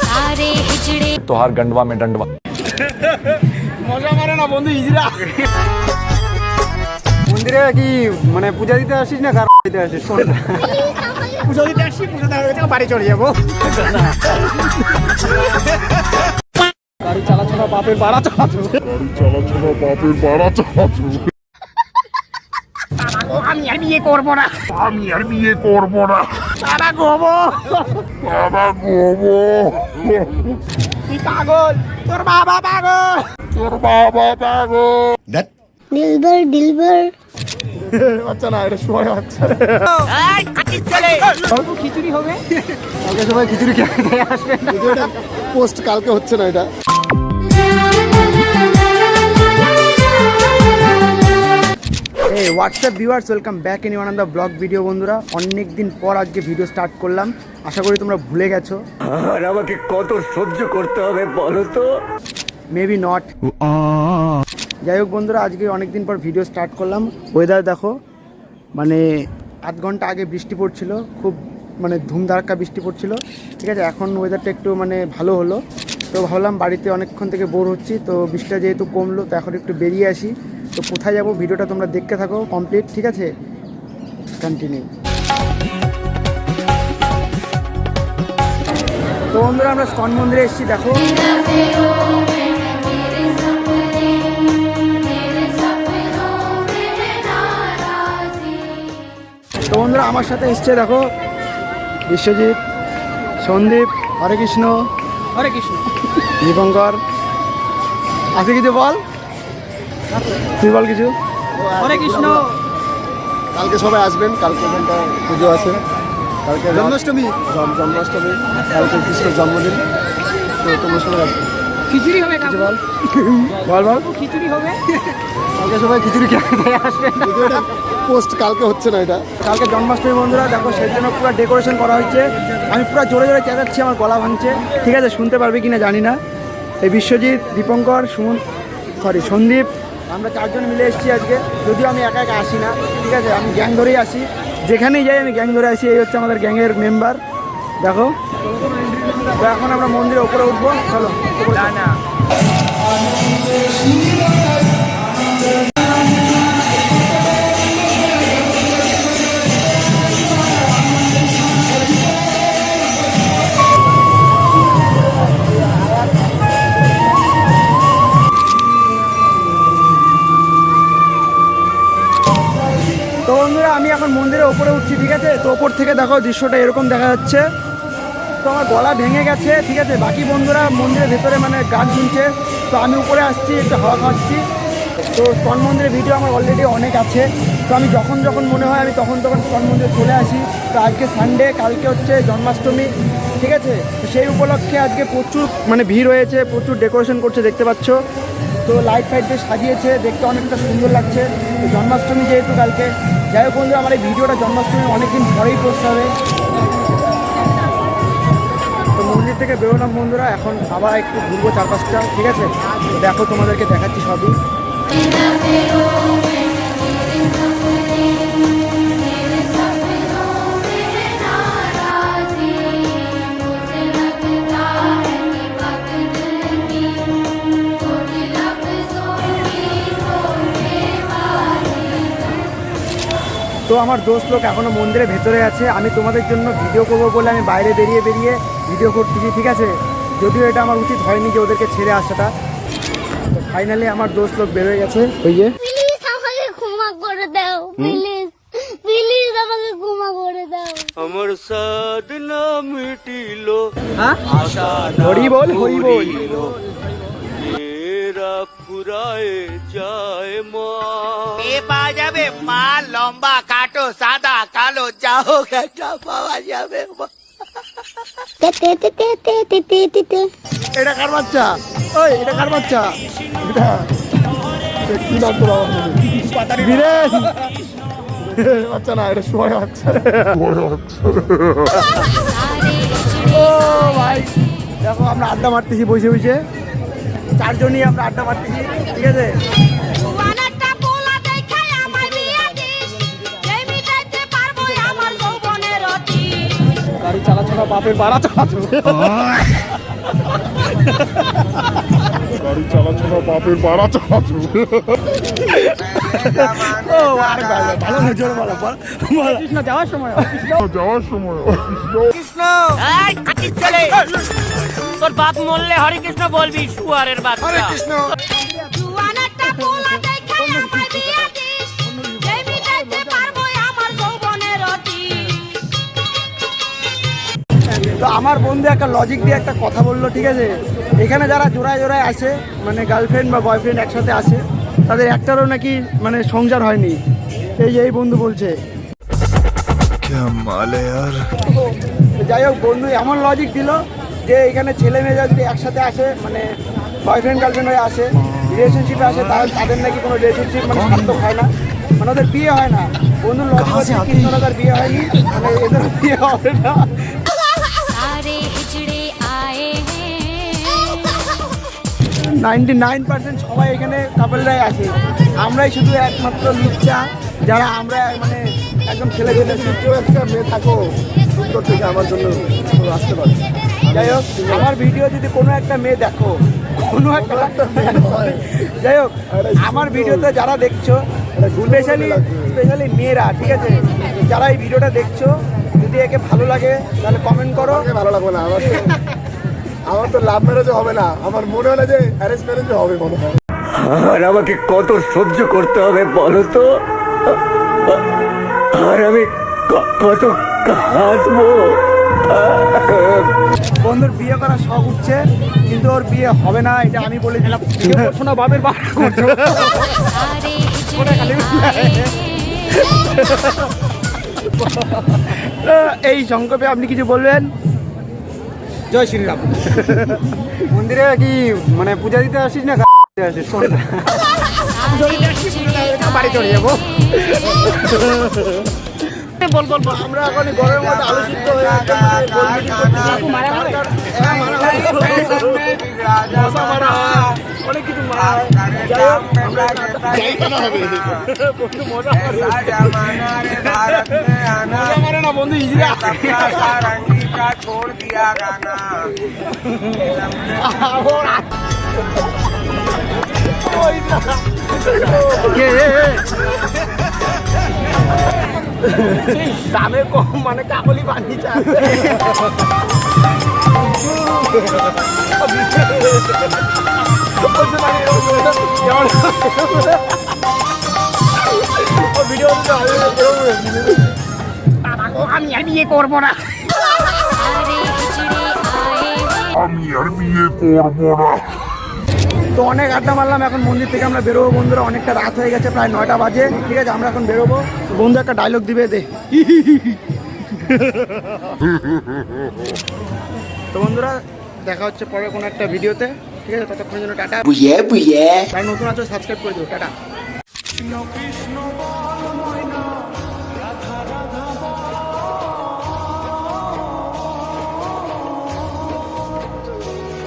सारे हिजड़े तोहार गंडवा में डंडवा মজা মারে না বন্ধু হিজড়া। মন্দিরে কি মানে পূজা দিতে আসিস না কার দিতে আসিস? পূজা দিতে আসি, পূজা দেওয়া হয়ে বাড়ি চলে যাবো। গাড়ি চালাচলা বাপের বাড়া চালাচো। আমি আর বিয়ে করবো না। বাবা গোবো। তুই পাগল, তোর বাবা পাগল। दिलबर दिलबर আচ্ছা না, এটা সময় হচ্ছে। খিচুড়ি হবে কালকে, সবাই খিচুড়ি খেয়ে আসবে। পোস্ট কালকে হচ্ছে না এটা। এই WhatsApp viewers, welcome back in one of the blog video. বন্ধুরা, অনেক দিন পর আজকে ভিডিও স্টার্ট করলাম। আশা করি তোমরা ভুলে গেছো। আর আমাকে কত সহ্য করতে হবে বলো তো? Maybe not. যাই হোক বন্ধুরা, আজকে অনেকদিন পর ভিডিও স্টার্ট করলাম। ওয়েদার দেখো, মানে আধ ঘন্টা আগে বৃষ্টি পড়ছিল, খুব মানে ধুমধারাক্কা বৃষ্টি পড়ছিল। ঠিক আছে, এখন ওয়েদারটা একটু মানে ভালো হলো। তো ভাবলাম বাড়িতে অনেকক্ষণ থেকে বোর হচ্ছি, তো বৃষ্টিটা যেহেতু কমলো, তো এখন একটু বেরিয়ে আসি। তো কোথায় যাবো ভিডিওটা তোমরা দেখতে থাকো কমপ্লিট। ঠিক আছে, কন্টিনিউ। তো বন্ধুরা, আমরা স্কন মন্দিরে এসেছি। দেখো তো বন্ধুরা, আমার সাথে এসছে দেখো বিশ্বজিৎ, সন্দীপ, হরে কৃষ্ণ। হরে কৃষ্ণ। দীপঙ্কর আছে, কিছু বল, তুই বল কিছু। হরে কৃষ্ণ। কালকে সবাই আসবেন, কালকে পুজো আছে, কালকে জন্মাষ্টমী। জন্মাষ্টমী কালকে কৃষ্ণের জন্মদিন। তো তোমরা সবাই আসবে। খিচুড়ি হবে, কিছু বল। বল বল। খিচুড়ি হবে কালকে, সবাই খিচুড়ি খেয়ে আসবে। পোস্ট কালকে হচ্ছে না এটা। কালকে জন্মাষ্টমী বন্ধুরা, দেখো সেই জন্য পুরো ডেকোরেশন করা হয়েছে। আমি পুরো জোরে জোরে চেঁচাচ্ছি, আমার গলা ভাঙছে। ঠিক আছে, শুনতে পারবে কিনা জানি না। এই বিশ্বজিৎ, দীপঙ্কর, সন্দীপ, আমরা চারজন মিলে এসেছি আজকে। যদিও আমি একা একা আসি না, ঠিক আছে, আমি গ্যাং ধরেই আসি। যেখানেই যাই আমি গ্যাং ধরে আসি। এই হচ্ছে আমাদের গ্যাংয়ের মেম্বার। দেখো, তো এখন আমরা মন্দিরের উপরে উঠবো। চলো। না তো বন্ধুরা, আমি এখন মন্দিরের ওপরে উঠছি। ঠিক আছে, তো ওপর থেকে দেখো দৃশ্যটা এরকম দেখা যাচ্ছে। তো আমার গলা ভেঙে গেছে। ঠিক আছে, বাকি বন্ধুরা মন্দিরের ভেতরে মানে গান শুনছে, তো আমি উপরে আসছি, একটু হাওয়া খাচ্ছি। তো স্কন মন্দিরের ভিডিও আমার অলরেডি অনেক আছে। তো আমি যখন যখন মনে হয় আমি তখন স্কন মন্দিরে চলে আসি। তো আজকে সানডে, কালকে হচ্ছে জন্মাষ্টমী। ঠিক আছে, তো সেই উপলক্ষে আজকে প্রচুর মানে ভিড় হয়েছে, প্রচুর ডেকোরেশন করছে, দেখতে পাচ্ছ। তো লাইট ফাইট দিয়ে সাজিয়েছে, দেখতে অনেকটা সুন্দর লাগছে। তো জন্মাষ্টমী যেহেতু কালকে, যাই হোক বন্ধুরা, আমার এই ভিডিওটা জন্মাষ্টমী অনেকদিন পরেই পোস্ট হবে। তো মন্দির থেকে বেরোলাম বন্ধুরা, এখন আবার একটু ঘুরবো চারপাশটা। ঠিক আছে, দেখো তোমাদেরকে দেখাচ্ছি সবই। তো আমার দোস্ত লোক এখনও মন্দিরের ভেতরে আছে। আমি তোমাদের জন্য ভিডিও করবো বলে আমি বাইরে বেরিয়ে ভিডিও করতেছি। ঠিক আছে, যদিও এটা আমার উচিত হয়নি যে ওদেরকে ছেড়ে আসাটা। তো ফাইনালি আমার দোস্ত লোক বেরোয় গেছে। ওই যে প্লিজ আমাকে ক্ষমা করে দাও, প্লিজ প্লিজ আমাকে ক্ষমা করে দাও। আমার সাধনা মিটিলো, হরি বল, হরি বল। এরা ফুরায় যায় মা। এ পাওয়া যাবে মা, লম্বা কাটো সাদা কালো যাও একটা পাওয়া যাবে। তে তে তে তে তে তে তে তে তে। এটা কার বাচ্চা? ওই এটা কার বাচ্চা? এটা কি নাম তোর? বীরেন। বাচ্চা না, এটা সময় বাচ্চা। ও ভাই, দেখো আমরা আড্ডা মারতেছি বসে বসে, চারজনই আমরা আড্ডা মারতেছি। ঠিক আছে, ছাড়া বাপের বাড়া চালাতো। গাড়ি চালাচ্ছিল বাপের বাড়া চালাচ্ছিল। ও আরে ভালো না, জোরে বলো, বল কৃষ্ণ যাওয়ার সময় যাওয়ার সময় কৃষ্ণ এই কাটির ছেলে তোর বাপ মরলে হরে কৃষ্ণ বলবি শুয়ারের বাচ্চা জুয়ানাটা পোলা দেখে আমার বিয়া দিস যে মিটাইতে পারবো আমার যৌবনের অতীত। তো আমার বন্ধু একটা লজিক দিয়ে একটা কথা বললো, ঠিক আছে, এখানে যারা জোড়ায় জোড়ায় আসে মানে গার্লফ্রেন্ড বা বয়ফ্রেন্ড একসাথে আসে তাদের একটারও নাকি মানে সংসার হয়নি। এই যে এই বন্ধু বলছে। যাই হোক, বন্ধু এমন লজিক দিল যে এখানে ছেলে মেয়ে যদি একসাথে আসে মানে বয়ফ্রেন্ড গার্লফ্রেন্ড হয়ে আসে, রিলেশনশিপে আসে, তাদের নাকি কোনো রিলেশনশিপ মানে সার্থক হয় না, মানে ওদের বিয়ে হয় না। বন্ধুর লজিক হচ্ছে কৃষ্ণরাজার বিয়ে হয়নি, মানে এদের বিয়ে হবে না। सारे हिजड़े आए हैं 99% সবাই এখানে কাপলরাই আছে। আমরাই শুধু একমাত্র লুচ্চা যারা আমরা মানে একদম ছেলে ছেলে কেউ একটা মেয়ে থাকো উত্তর থেকে আমার জন্য আসতে পারে। যাই হোক, আমার ভিডিও যদি কোনো একটা মেয়ে দেখো, কোনো একটা যাই হোক, আমার ভিডিওতে যারা দেখছো স্পেশালি মেয়েরা, ঠিক আছে, যারা এই ভিডিওটা দেখছো, যদি একে ভালো লাগে তাহলে কমেন্ট করো। ভালো লাগবে না আমার তো লাভ ম্যারেজও হবে না, আমার মনে হয় না যে অ্যারেঞ্জ ম্যারেজও হবে মনে হয়। আর আমাকে কত সহ্য করতে হবে বলো তো, আর আমি কত কাঁদবো। বন্ধুর বিয়ে করার শখ উঠছে কিন্তু ওর বিয়ে হবে না, এটা আমি বলে দিলাম। শোনা বাপের বাড়া করছো। सारे हिजड़े आए हैं এই সংক্ষেপে আপনি কিছু বলবেন? জয় শ্রীরাম। মন্দিরে কি মানে পূজা দিতে আসিস না আসিস? বাড়ি চলে যাবো। আমরা এখন গরমের মধ্যে আলু সিদ্ধ হয়ে অনেক কিছু মারে না বন্ধু, ইজিরা দামে কম মানে কাবলি পানি চা। আমি আর বিয়ে করবো না। सारे हिजड़े आए हैं আমি আর বিয়ে করবো না। তো অনেক আড্ডা মারলাম, এখন মন্দির থেকে আমরা বেরোবো বন্ধুরা। অনেকটা রাত হয়ে গেছে, প্রায় 9টা বাজে, ঠিক আছে, আমরা এখন বেরোবো। বন্ধু একটা ডায়লগ দিবে দে। তো বন্ধুরা দেখা হচ্ছে পরে কোনো একটা ভিডিওতে, ঠিক আছে, ততক্ষণের জন্য টাটা। তাই নতুন আছো সাবস্ক্রাইব করে দিও, টাটা।